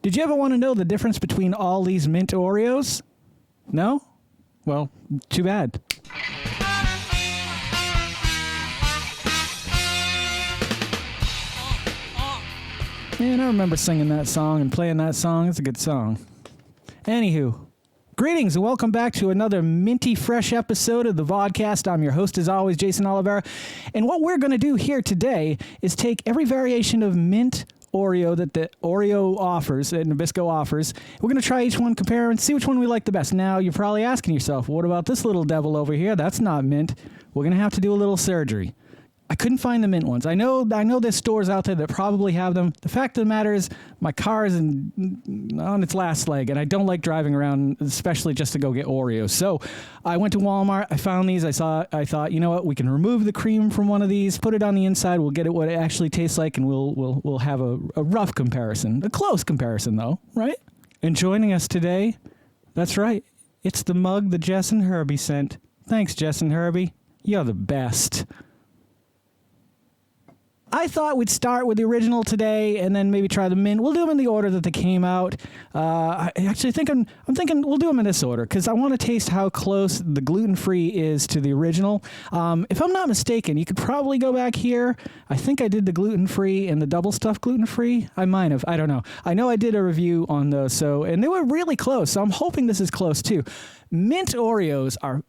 Did you ever want to know the difference between all these mint Oreos? No? Well, too bad. Man, I remember singing that song and playing that song. It's a good song. Anywho, greetings and welcome back to another minty fresh episode of the Vodkast. I'm your host as always, Jason Oliveira. And what we're going to do here today is take every variation of mint Oreo that the Oreo offers, that Nabisco offers. We're going to try each one, compare, and see which one we like the best. Now, you're probably asking yourself, what about this little devil over here? That's not mint. We're going to have to do a little surgery. I couldn't find the mint ones. I know there's stores out there that probably have them. The fact of the matter is my car is on its last leg, and I don't like driving around, especially just to go get Oreos. So I went to Walmart. I found these. I thought, you know what? We can remove the cream from one of these, put it on the inside. We'll get it what it actually tastes like, and we'll have a rough comparison, a close comparison, though, right? And joining us today, that's right, it's the mug that Jess and Herbie sent. Thanks, Jess and Herbie. You're the best. I thought we'd start with the original today and then maybe try the mint. We'll do them in the order that they came out. I actually think I'm thinking we'll do them in this order because I want to taste how close the gluten-free is to the original. If I'm not mistaken, you could probably go back here. I think I did the gluten-free and the double stuffed gluten-free. I might have. I don't know. I know I did a review on those, and they were really close, so I'm hoping this is close too. Mint Oreos are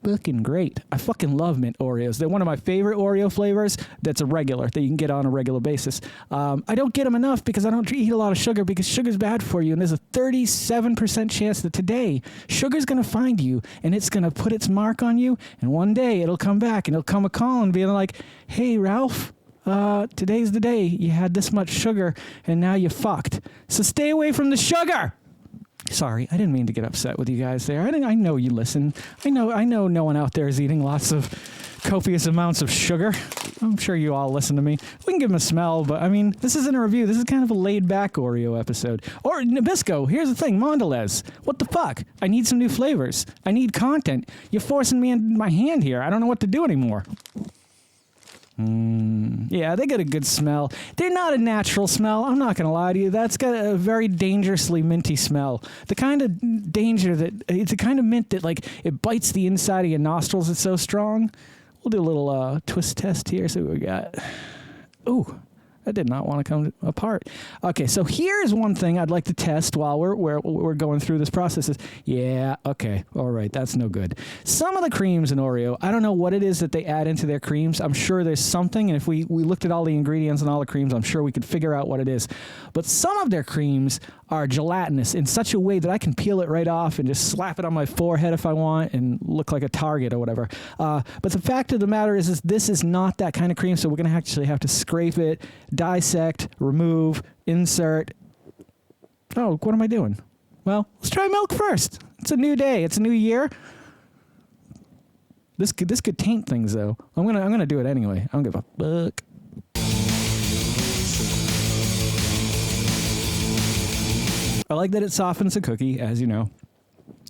fucking great. I fucking love mint Oreos. They're one of my favorite Oreo flavors that's a regular, that you can get on a regular basis. I don't get them enough because I don't eat a lot of sugar because sugar's bad for you. And there's a 37% chance that today sugar's going to find you and it's going to put its mark on you. And one day it'll come back and it'll come a call and be like, hey, Ralph, today's the day you had this much sugar and now you're fucked. So stay away from the sugar. Sorry, I didn't mean to get upset with you guys there. I know you listen. I know no one out there is eating lots of copious amounts of sugar. I'm sure you all listen to me. We can give them a smell, but I mean, this isn't a review. This is kind of a laid-back Oreo episode. Or Nabisco, here's the thing, Mondelez. What the fuck? I need some new flavors. I need content. You're forcing me in my hand here. I don't know what to do anymore. Yeah, they got a good smell. They're not a natural smell. I'm not going to lie to you. That's got a very dangerously minty smell. The kind of danger that, it's a kind of mint that, like, it bites the inside of your nostrils. It's so strong. We'll do a little twist test here. See what we got. Ooh, that did not want to come apart. Okay, so here's one thing I'd like to test while we're going through this process. Yeah, okay, all right, that's no good. Some of the creams in Oreo, I don't know what it is that they add into their creams. I'm sure there's something, and if we looked at all the ingredients and all the creams, I'm sure we could figure out what it is. But some of their creams are gelatinous in such a way that I can peel it right off and just slap it on my forehead if I want and look like a target or whatever. But the fact of the matter is this is not that kind of cream, so we're going to actually have to scrape it, dissect, remove, insert. Oh, what am I doing? Well, let's try milk first. It's a new day. It's a new year. This could taint things, though. I'm gonna do it anyway. I don't give a fuck. I like that it softens a cookie, as you know.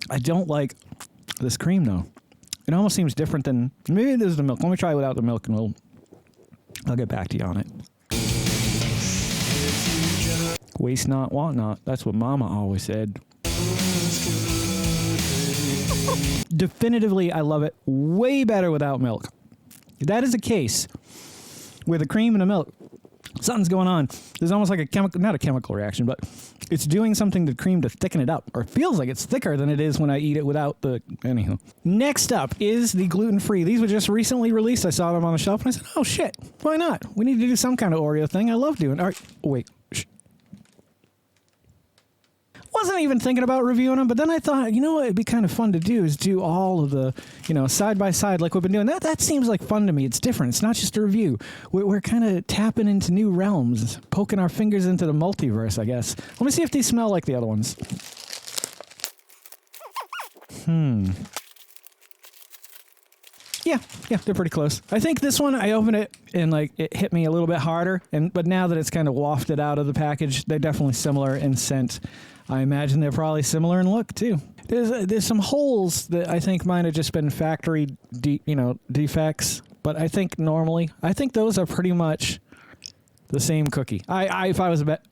I don't like this cream, though. It almost seems different than... Maybe it is the milk. Let me try it without the milk, and I'll get back to you on it. Waste not, want not. That's what Mama always said. Definitively, I love it way better without milk. If that is the case, with the cream and the milk, something's going on. There's almost like a chemical, not a chemical reaction, but it's doing something to cream to thicken it up, or it feels like it's thicker than it is when I eat it without the, anywho. Next up is the gluten-free. These were just recently released. I saw them on the shelf, and I said, oh shit, why not? We need to do some kind of Oreo thing. I love doing it. All right, wait. Wasn't even thinking about reviewing them, but then I thought, you know what it'd be kind of fun to do is do all of the, side by side like we've been doing. That seems like fun to me. It's different. It's not just a review. We're kind of tapping into new realms, poking our fingers into the multiverse, I guess. Let me see if these smell like the other ones. Yeah, they're pretty close. I think this one, I opened it and it hit me a little bit harder, but now that it's kind of wafted out of the package, they're definitely similar in scent. I imagine they're probably similar in look too. There's some holes that I think might have just been factory defects, but I think those are pretty much the same cookie. If I was a bet,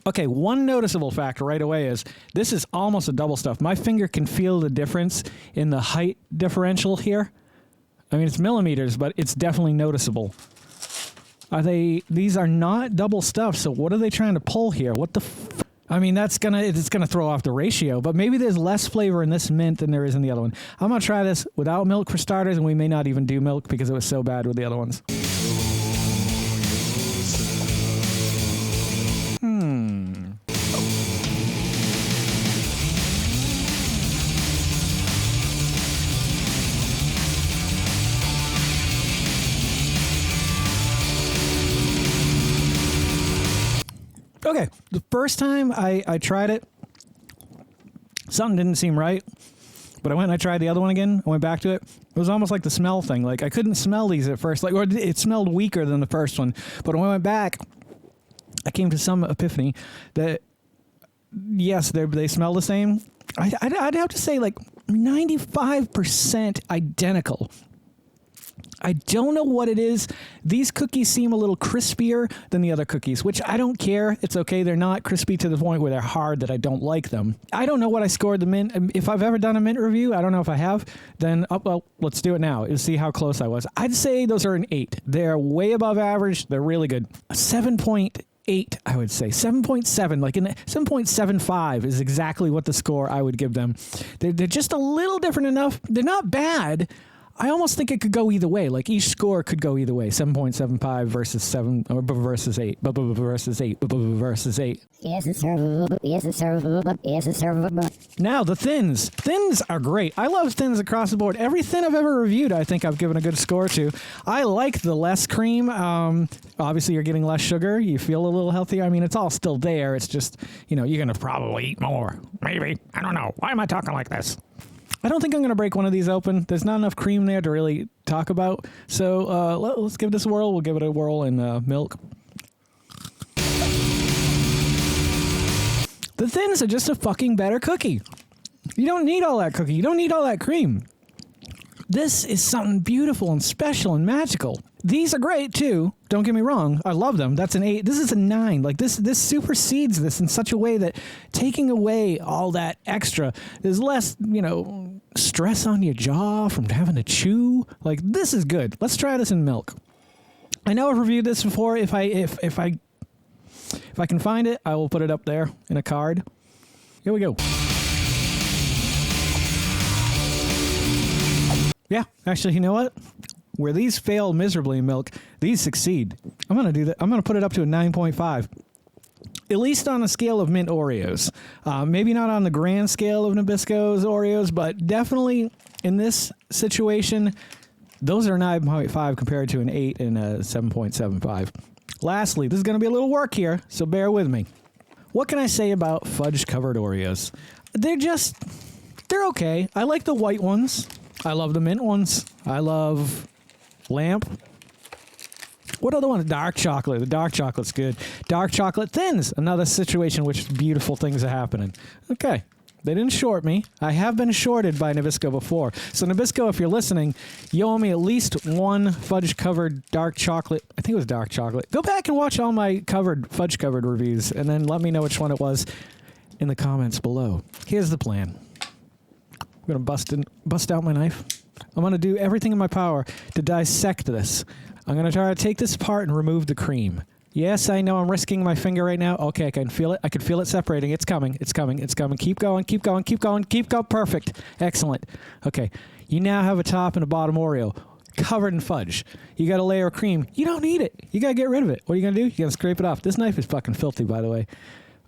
Okay, one noticeable fact right away is this is almost a double stuff. My finger can feel the difference in the height differential here. I mean, it's millimeters, but it's definitely noticeable. These are not double stuffed, so what are they trying to pull here? What the I mean, it's gonna throw off the ratio, but maybe there's less flavor in this mint than there is in the other one. I'm gonna try this without milk for starters, and we may not even do milk because it was so bad with the other ones. Okay, the first time I tried it, something didn't seem right, but I went and I tried the other one again. I went back to it. It was almost like the smell thing. Like, I couldn't smell these at first. Or it smelled weaker than the first one. But when I went back, I came to some epiphany that, yes, they smell the same. I'd have to say, like, 95% identical. I don't know what it is. These cookies seem a little crispier than the other cookies, which I don't care. It's okay. They're not crispy to the point where they're hard that I don't like them. I don't know what I scored the mint. If I've ever done a mint review, I don't know if I have, then, well, let's do it now and see how close I was. I'd say those are an 8. They're way above average. They're really good. A 7.8, I would say. 7.7, like in 7.75 is exactly what the score I would give them. They're just a little different enough. They're not bad. I almost think it could go either way. Like, each score could go either way. 7.75 versus 7 or versus 8. Versus 8. Versus 8. Yes, it's servable. Yes, it's servable. Yes, it's servable. Now, the thins. Thins are great. I love thins across the board. Every thin I've ever reviewed, I think I've given a good score to. I like the less cream. Obviously, you're getting less sugar. You feel a little healthier. I mean, it's all still there. It's just, you're going to probably eat more. Maybe. I don't know. Why am I talking like this? I don't think I'm going to break one of these open. There's not enough cream there to really talk about. So let's give this a whirl. We'll give it a whirl in milk. The thins are just a fucking better cookie. You don't need all that cookie. You don't need all that cream. This is something beautiful and special and magical. These are great, too. Don't get me wrong. I love them. That's an 8. This is a 9. Like, this supersedes this in such a way that taking away all that extra, there's less, stress on your jaw from having to chew. Like, this is good. Let's try this in milk. I know I've reviewed this before. If I can find it, I will put it up there in a card. Here we go. Yeah, actually, you know what? Where these fail miserably in milk, these succeed. I'm going to do that. I'm going to put it up to a 9.5. At least on a scale of mint Oreos. Maybe not on the grand scale of Nabisco's Oreos, but definitely in this situation, those are 9.5 compared to an 8 and a 7.75. Lastly, this is going to be a little work here, so bear with me. What can I say about fudge covered Oreos? They're okay. I like the white ones. I love the mint ones. I love lamp. What other one? Dark chocolate. The dark chocolate's good. Dark chocolate thins. Another situation in which beautiful things are happening. Okay. They didn't short me. I have been shorted by Nabisco before. So Nabisco, if you're listening, you owe me at least one fudge-covered dark chocolate. I think it was dark chocolate. Go back and watch all my fudge-covered reviews, and then let me know which one it was in the comments below. Here's the plan. I'm going to bust out my knife. I'm going to do everything in my power to dissect this. I'm going to try to take this apart and remove the cream. Yes, I know I'm risking my finger right now. Okay, I can feel it. I can feel it separating. It's coming. It's coming. It's coming. Keep going. Keep going. Keep going. Keep going. Perfect. Excellent. Okay, you now have a top and a bottom Oreo covered in fudge. You got a layer of cream. You don't need it. You got to get rid of it. What are you going to do? You got to scrape it off. This knife is fucking filthy, by the way.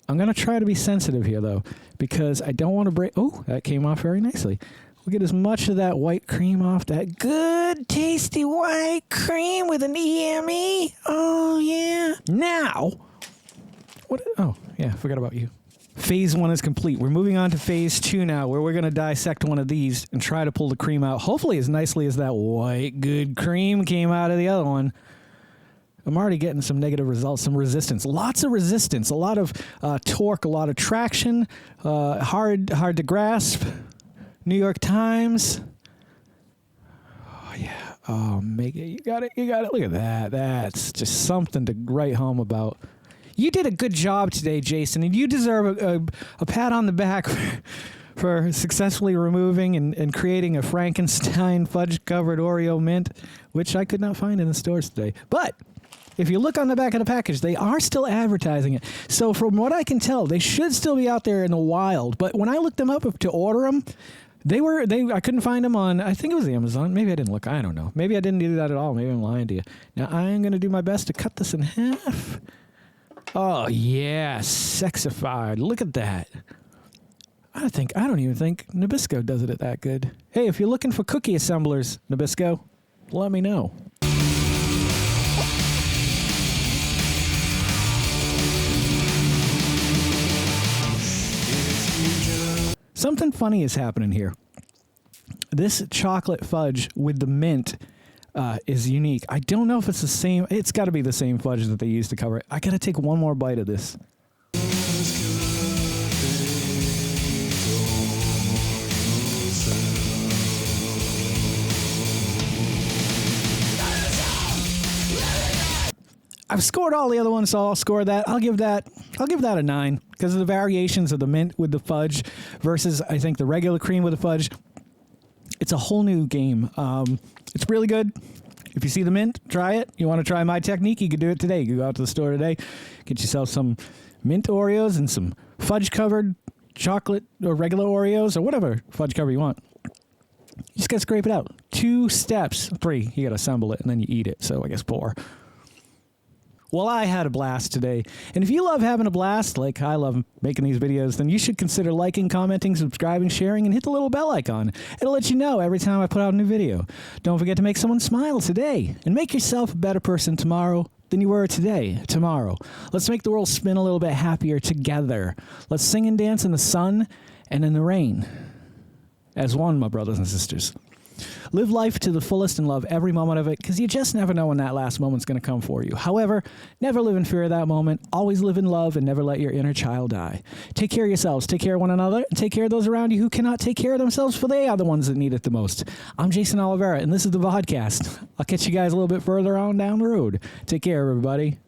I'm going to try to be sensitive here, though, because I don't want to break... Oh, that came off very nicely. We'll get as much of that white cream off. That good, tasty white cream with an EME. Oh, yeah. Now, what... Oh, yeah, I forgot about you. Phase 1 is complete. We're moving on to phase 2 now, where we're going to dissect one of these and try to pull the cream out, hopefully as nicely as that white, good cream came out of the other one. I'm already getting some negative results, some resistance. Lots of resistance, a lot of torque, a lot of traction, hard to grasp. New York Times. Oh, yeah. Oh, make it. You got it. You got it. Look at that. That's just something to write home about. You did a good job today, Jason, and you deserve a pat on the back for successfully removing and creating a Frankenstein fudge-covered Oreo mint, which I could not find in the stores today. But if you look on the back of the package, they are still advertising it. So from what I can tell, they should still be out there in the wild. But when I looked them up to order them, I couldn't find them on, I think it was Amazon. Maybe I didn't look. I don't know. Maybe I didn't do that at all. Maybe I'm lying to you. Now, I am going to do my best to cut this in half. Oh, yeah. Sexified. Look at that. I don't even think Nabisco does it that good. Hey, if you're looking for cookie assemblers, Nabisco, let me know. Something funny is happening here. This chocolate fudge with the mint is unique. I don't know if it's the same. It's got to be the same fudge that they used to cover it. I got to take one more bite of this. I've scored all the other ones, so I'll score that. I'll give that a 9 because of the variations of the mint with the fudge versus, I think, the regular cream with the fudge. It's a whole new game. It's really good. If you see the mint, try it. You want to try my technique, you can do it today. You can go out to the store today, get yourself some mint Oreos and some fudge-covered chocolate or regular Oreos or whatever fudge cover you want. You just got to scrape it out. 2 steps. 3, you got to assemble it, and then you eat it. So I guess 4. Well, I had a blast today. And if you love having a blast, like I love making these videos, then you should consider liking, commenting, subscribing, sharing, and hit the little bell icon. It'll let you know every time I put out a new video. Don't forget to make someone smile today. And make yourself a better person tomorrow than you were tomorrow. Let's make the world spin a little bit happier together. Let's sing and dance in the sun and in the rain. As one, my brothers and sisters. Live life to the fullest and love every moment of it, because you just never know when that last moment's going to come for you. However, never live in fear of that moment. Always live in love and never let your inner child die. Take care of yourselves. Take care of one another. And take care of those around you who cannot take care of themselves, for they are the ones that need it the most. I'm Jason Oliveira, and this is the Vodkast. I'll catch you guys a little bit further on down the road. Take care, everybody.